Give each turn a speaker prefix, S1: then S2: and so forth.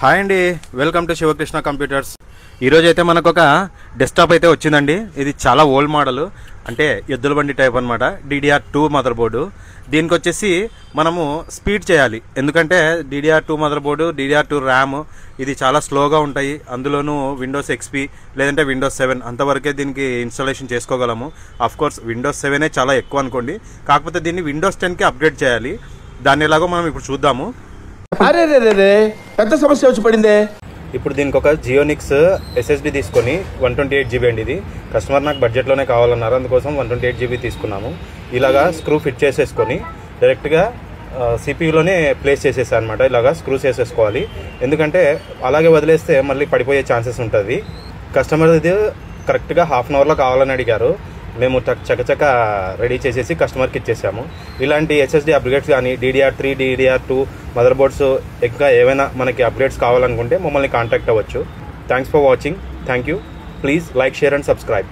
S1: Hi అండి, welcome to Sivakrishna computers. ఈరోజు అయితే మనకు ఒక డెస్క్టాప్ అయితే వచ్చిందండి. ఇది చాలా ఓల్డ్ మోడల్, అంటే ఎద్దుల బండి టైప్ అనమాట. DDR2 mother board. దీనికి వచ్చేసి మనము స్పీడ్ చేయాలి, ఎందుకంటే DDR2 mother board, DDR2 RAM ఇది చాలా స్లోగా ఉంటాయి. అందులోనూ విండోస్ XP లేదంటే విండోస్ 7 అంతవరకే దీనికి ఇన్స్టాలేషన్ చేసుకోగలము. కోర్స్ విండోస్ 7 చాలా ఎక్కువ అనుకోండి, కాకపోతే దీన్ని విండోస్ 10కి అప్గ్రేడ్ చేయాలి. దాన్ని ఎలాగో మనం ఇప్పుడు చూద్దాము.
S2: అరే పెద్ద సమస్య వచ్చి పడిందే.
S1: ఇప్పుడు దీనికి ఒక జియోనిక్స్ SSD తీసుకొని 128 GB అండి. ఇది కస్టమర్ నాకు బడ్జెట్లోనే కావాలన్నారు, అందుకోసం 128 GB తీసుకున్నాము. ఇలాగా స్క్రూ ఫిట్ చేసేసుకొని డైరెక్ట్గా CPUలోనే ప్లేస్ చేసేసా అనమాట. ఇలాగా స్క్రూస్ వేసేసుకోవాలి, ఎందుకంటే అలాగే వదిలేస్తే మళ్ళీ పడిపోయే ఛాన్సెస్ ఉంటుంది. కస్టమర్ ఇది కరెక్ట్గా హాఫ్ అన్ అవర్లో కావాలని అడిగారు. మేము చకచక రెడీ చేసేసి కస్టమర్కి ఇచ్చేసాము. ఇలాంటి SSD అప్గ్రేడ్స్ కానీ DDR3 DDR2 మదర్ బోర్డ్స్ ఇంకా ఏమైనా మనకి అప్గ్రేడ్స్ కావాలనుకుంటే మమ్మల్ని కాంటాక్ట్ అవ్వచ్చు. Thanks for watching. Thank you. Please like, share and subscribe.